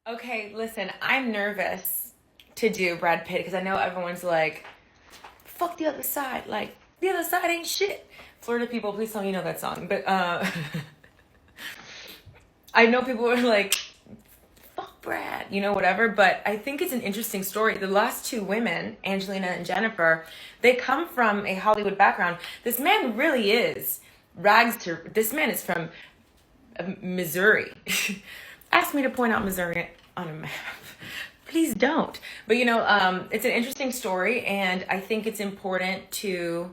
Okay, listen, I'm nervous to do Brad Pitt because I know everyone's like, fuck the other side. Like, the other side ain't shit. Florida people, please tell me you know that song. But I know people are like, fuck Brad, whatever. But I think it's an interesting story. The last two women, Angelina and Jennifer, they come from a Hollywood background. This man really is this man is from Missouri. Ask me to point out Missouri on a map. Please don't. But it's an interesting story, and I think it's important to.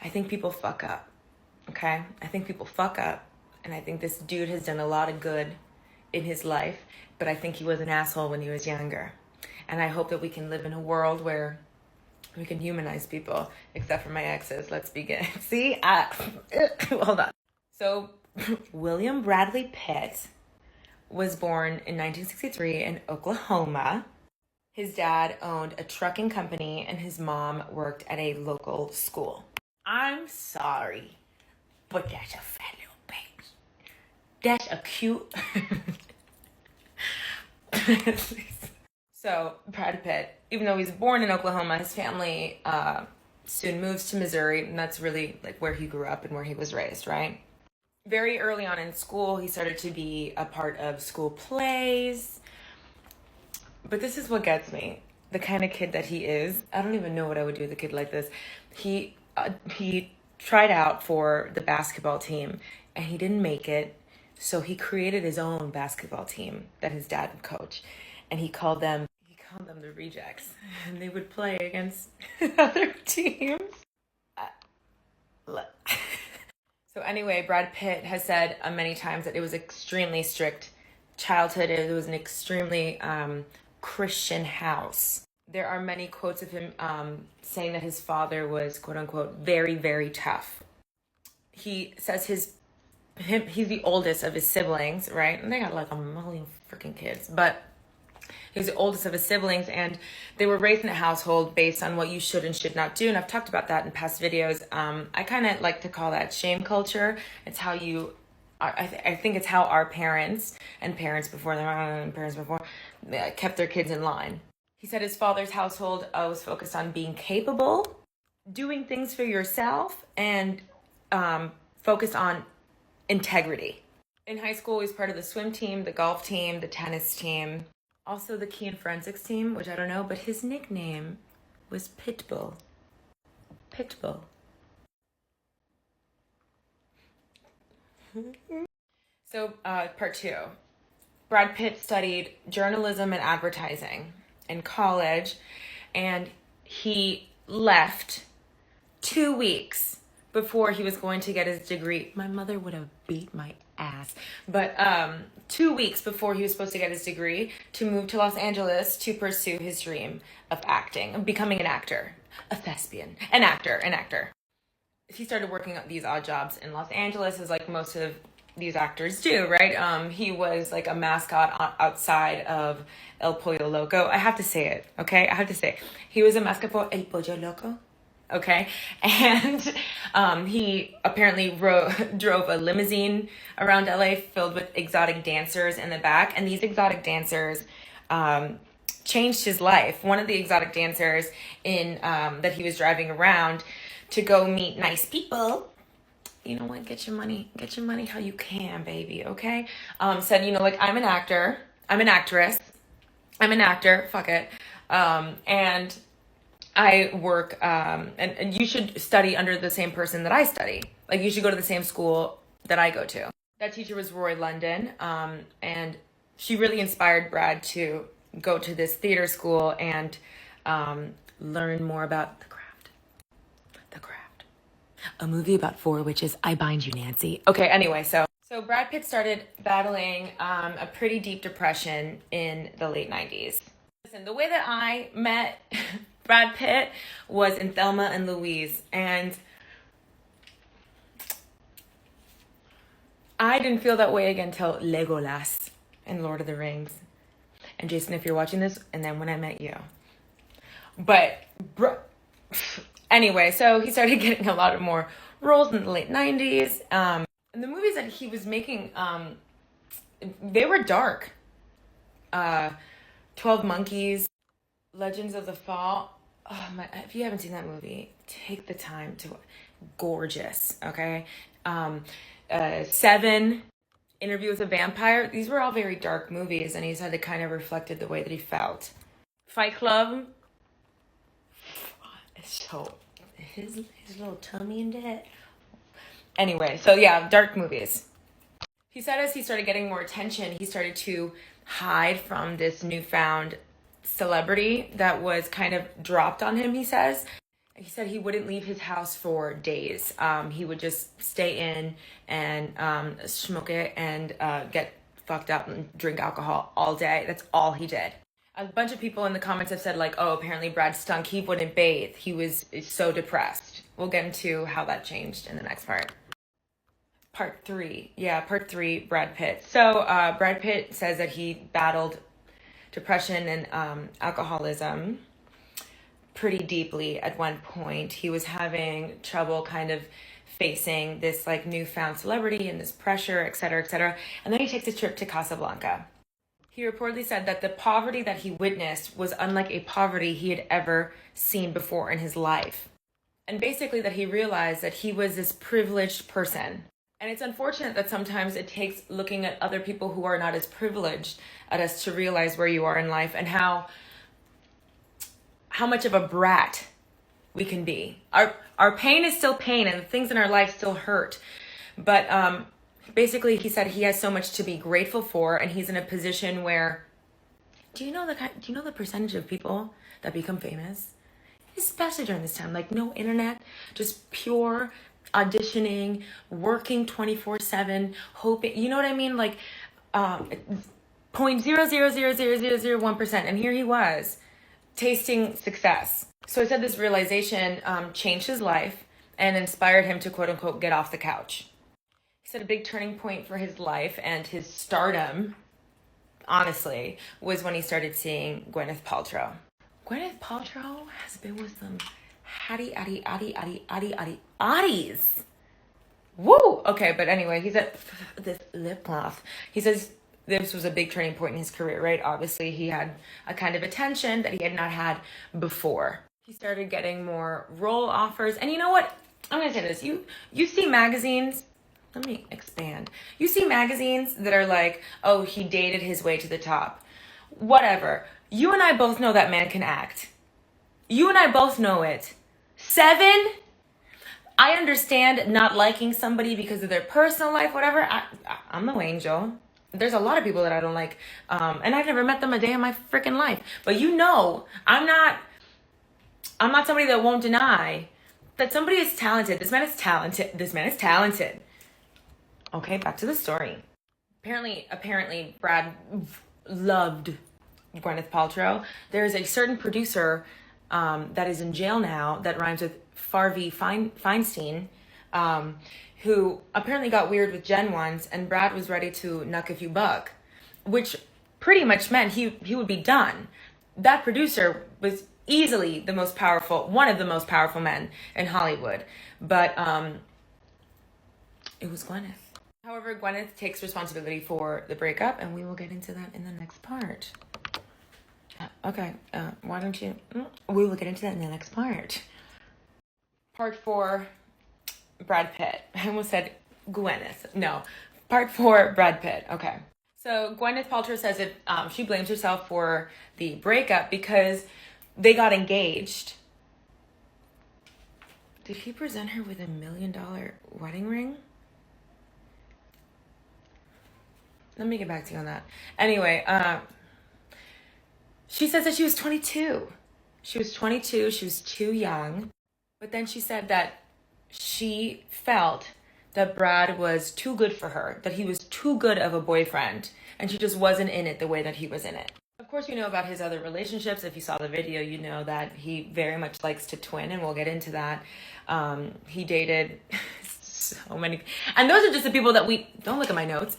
I think people fuck up. Okay? I think people fuck up, and I think this dude has done a lot of good in his life, but I think he was an asshole when he was younger. And I hope that we can live in a world where we can humanize people, except for my exes. Let's begin. See? Hold on. So, William Bradley Pitt was born in 1963 in Oklahoma. His dad owned a trucking company and his mom worked at a local school. I'm sorry, but that's a fat little baby. That's a cute... So, Brad Pitt, even though he's born in Oklahoma, his family soon moves to Missouri, and that's really like where he grew up and where he was raised, right? Very early on in school, he started to be a part of school plays. But this is what gets me. The kind of kid that he is. I don't even know what I would do with a kid like this. He tried out for the basketball team, and he didn't make it. So he created his own basketball team that his dad would coach. And he called them the Rejects. And they would play against other teams. So anyway, Brad Pitt has said many times that it was extremely strict childhood. It was an extremely Christian house. There are many quotes of him saying that his father was, quote unquote, very, very tough. He says he's the oldest of his siblings, right? And they got like a million freaking kids. But he was the oldest of his siblings, and they were raised in a household based on what you should and should not do. And I've talked about that in past videos. I kind of like to call that shame culture. It's how I think it's how our parents and parents before kept their kids in line. He said his father's household was focused on being capable, doing things for yourself, and focused on integrity. In high school, he was part of the swim team, the golf team, the tennis team. Also the key and forensics team, which I don't know, but his nickname was Pitbull. Pitbull. So, part two. Brad Pitt studied journalism and advertising in college, and he left 2 weeks before he was going to get his degree. My mother would have beat my ass. But 2 weeks before he was supposed to get his degree, to move to Los Angeles to pursue his dream of acting, of becoming an actor, a thespian, an actor. He started working at these odd jobs in Los Angeles, as like most of these actors do, right? He was like a mascot outside of El Pollo Loco. I have to say it, okay? He was a mascot for El Pollo Loco. Okay, and he apparently drove a limousine around LA filled with exotic dancers in the back, and these exotic dancers changed his life. One of the exotic dancers that he was driving around to go meet nice people. You know what? Get your money how you can, baby. Okay. Said, like, I'm an actor, I'm an actress, I'm an actor. Fuck it. And I work, and you should study under the same person that I study. Like, you should go to the same school that I go to. That teacher was Roy London, and she really inspired Brad to go to this theater school and learn more about the craft. The craft. A movie about 4 witches. I bind you, Nancy. Okay, anyway, so Brad Pitt started battling a pretty deep depression in the late 90s. Listen, the way that I met Brad Pitt was in Thelma and Louise, and I didn't feel that way again until Legolas in Lord of the Rings. And Jason, if you're watching this, and then when I met you. But anyway, so he started getting a lot of more roles in the late 90s. And the movies that he was making, they were dark. uh, 12 Monkeys, Legends of the Fall. Oh my, if you haven't seen that movie, take the time to, gorgeous, okay? Seven, Interview with a Vampire. These were all very dark movies, and he said it kind of reflected the way that he felt. Fight Club. It's so, his little tummy and that. Anyway, so yeah, dark movies. He said as he started getting more attention, he started to hide from this newfound celebrity that was kind of dropped on him, he says. He said he wouldn't leave his house for days. He would just stay in and smoke it and get fucked up and drink alcohol all day. That's all he did. A bunch of people in the comments have said, like, oh, apparently Brad stunk. He wouldn't bathe. He was so depressed. We'll get into how that changed in the next part. Part three, Brad Pitt. So Brad Pitt says that he battled depression and alcoholism pretty deeply at one point. He was having trouble kind of facing this like newfound celebrity and this pressure, et cetera, et cetera. And then he takes a trip to Casablanca. He reportedly said that the poverty that he witnessed was unlike a poverty he had ever seen before in his life. And basically that he realized that he was this privileged person. And it's unfortunate that sometimes it takes looking at other people who are not as privileged at us to realize where you are in life and how much of a brat we can be. Our pain is still pain and the things in our life still hurt. But basically he said he has so much to be grateful for, and he's in a position where, do you know the percentage of people that become famous? Especially during this time, like no internet, just pure auditioning, working 24/7, hoping, you know what I mean? Like 0.0000001%. And here he was tasting success. So he said this realization changed his life and inspired him to quote unquote get off the couch. He said a big turning point for his life and his stardom, honestly, was when he started seeing Gwyneth Paltrow. Gwyneth Paltrow has been with some addies. Woo! Okay, but anyway, he said this lip gloss. He says this was a big turning point in his career, right? Obviously, he had a kind of attention that he had not had before. He started getting more role offers. And you know what? I'm going to say this. You see magazines. Let me expand. You see magazines that are like, oh, he dated his way to the top. Whatever. You and I both know that man can act. You and I both know it. 7, I understand not liking somebody because of their personal life, whatever. I'm no angel. There's a lot of people that I don't like. And I've never met them a day in my freaking life. But you know, I'm not somebody that won't deny that somebody is talented. This man is talented. Okay, back to the story. Apparently, Brad loved Gwyneth Paltrow. There is a certain producer that is in jail now that rhymes with Farvey Feinstein, who apparently got weird with Gen once, and Brad was ready to knuck a few buck, which pretty much meant he would be done. That producer was easily one of the most powerful men in Hollywood, but it was Gwyneth. However, Gwyneth takes responsibility for the breakup, and we will get into that in the next part. Okay, why don't you... We will get into that in the next part. Part 4, Brad Pitt. I almost said Gwyneth. No, part 4, Brad Pitt. Okay. So Gwyneth Paltrow says that she blames herself for the breakup because they got engaged. Did he present her with $1 million wedding ring? Let me get back to you on that. Anyway, she says that she was 22. She was 22. She was too young. But then she said that she felt that Brad was too good for her, that he was too good of a boyfriend, and she just wasn't in it the way that he was in it. Of course, you know about his other relationships. If you saw the video, you know that he very much likes to twin, and we'll get into that. He dated so many. And those are just the people that don't look at my notes.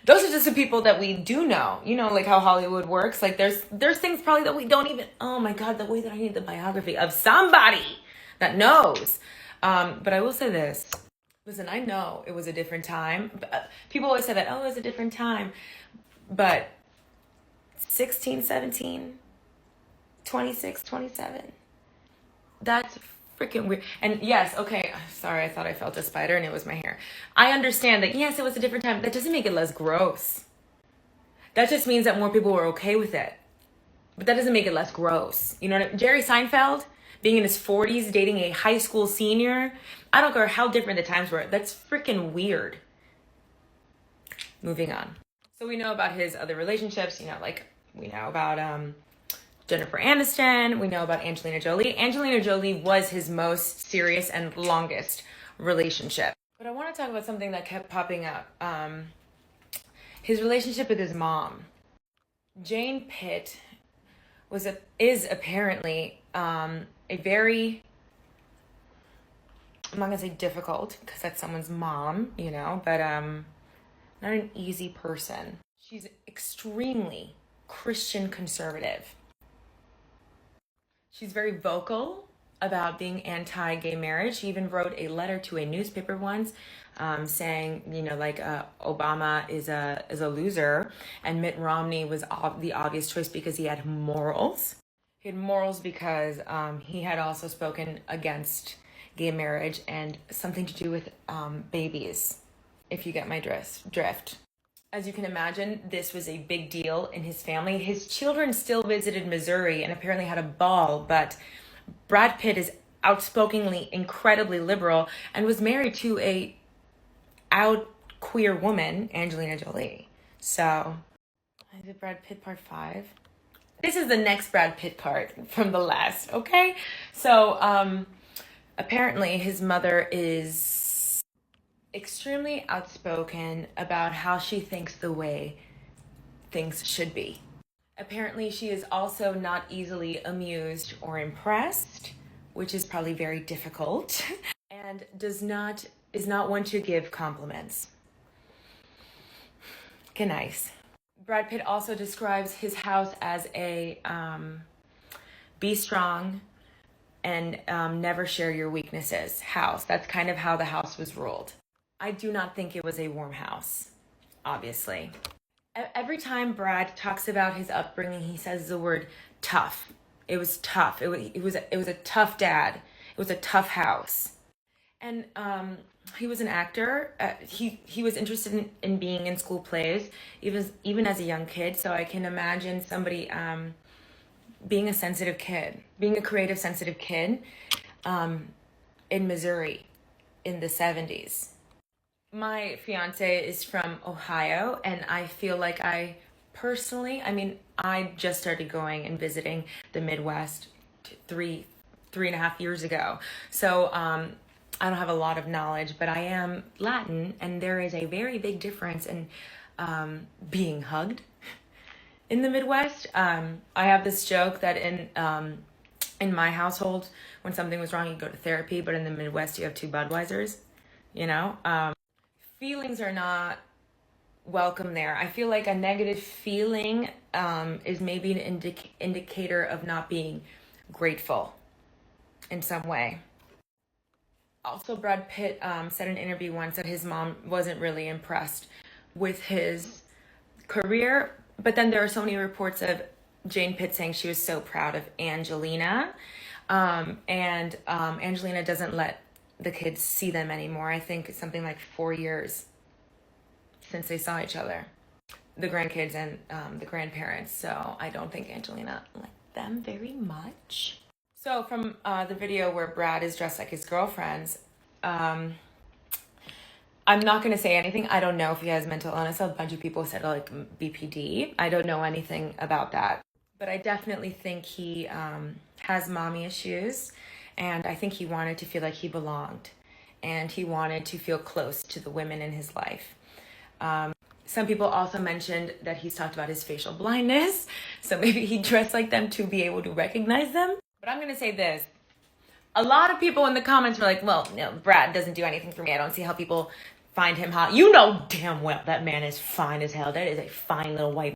Those are just the people that we do know. You know, like how Hollywood works. Like there's things probably that we don't even, oh my God, the way that I need the biography of somebody that knows. But I will say this. Listen, I know it was a different time. People always say that, oh, it was a different time. But 16, 17, 26, 27. That's freaking weird. And yes, okay, sorry, I thought I felt a spider and it was my hair. I understand that, yes, it was a different time. That doesn't make it less gross. That just means that more people were okay with it. But that doesn't make it less gross. You know what I mean? Jerry Seinfeld, being in his 40s, dating a high school senior. I don't care how different the times were. That's freaking weird. Moving on. So we know about his other relationships, you know, like we know about Jennifer Aniston. We know about Angelina Jolie. Angelina Jolie was his most serious and longest relationship. But I want to talk about something that kept popping up. His relationship with his mom. Jane Pitt is apparently a very, I'm not gonna say difficult because that's someone's mom, you know, but not an easy person. She's extremely Christian conservative. She's very vocal about being anti-gay marriage. She even wrote a letter to a newspaper once saying, you know, like Obama is a loser and Mitt Romney was the obvious choice because he had morals. He had morals because he had also spoken against gay marriage and something to do with babies, if you get my drift. As you can imagine, this was a big deal in his family. His children still visited Missouri and apparently had a ball, but Brad Pitt is outspokenly incredibly liberal and was married to a out queer woman, Angelina Jolie. So, is it Brad Pitt part 5? This is the next Brad Pitt part from the last, okay? So, apparently his mother is extremely outspoken about how she thinks the way things should be. Apparently she is also not easily amused or impressed, which is probably very difficult, and is not one to give compliments. Okay, nice. Brad Pitt also describes his house as a be strong and never share your weaknesses house. That's kind of how the house was ruled. I do not think it was a warm house, obviously. Every time Brad talks about his upbringing, he says the word tough. It was tough. It was a tough dad. It was a tough house. And he was an actor. He was interested in being in school plays, even as a young kid. So I can imagine somebody being a sensitive kid, being a creative, sensitive kid in Missouri in the 70s. My fiance is from Ohio, and I feel like I just started going and visiting the Midwest three and a half years ago. So I don't have a lot of knowledge, but I am Latin, and there is a very big difference in being hugged in the Midwest. I have this joke that in my household, when something was wrong, you go to therapy, but in the Midwest, you have 2 Budweisers, you know? Feelings are not welcome there. I feel like a negative feeling is maybe an indicator of not being grateful in some way. Also, Brad Pitt said in an interview once that his mom wasn't really impressed with his career, but then there are so many reports of Jane Pitt saying she was so proud of Angelina, and Angelina doesn't let the kids see them anymore. I think it's something like 4 years since they saw each other, the grandkids and the grandparents. So I don't think Angelina liked them very much. So from the video where Brad is dressed like his girlfriends, I'm not going to say anything. I don't know if he has mental illness. A bunch of people said like BPD. I don't know anything about that. But I definitely think he has mommy issues. And I think he wanted to feel like he belonged. And he wanted to feel close to the women in his life. Some people also mentioned that he's talked about his facial blindness. So maybe he dressed like them to be able to recognize them. But I'm going to say this. A lot of people in the comments were like, well, no, Brad doesn't do anything for me. I don't see how people find him hot. You know damn well that man is fine as hell. That is a fine little white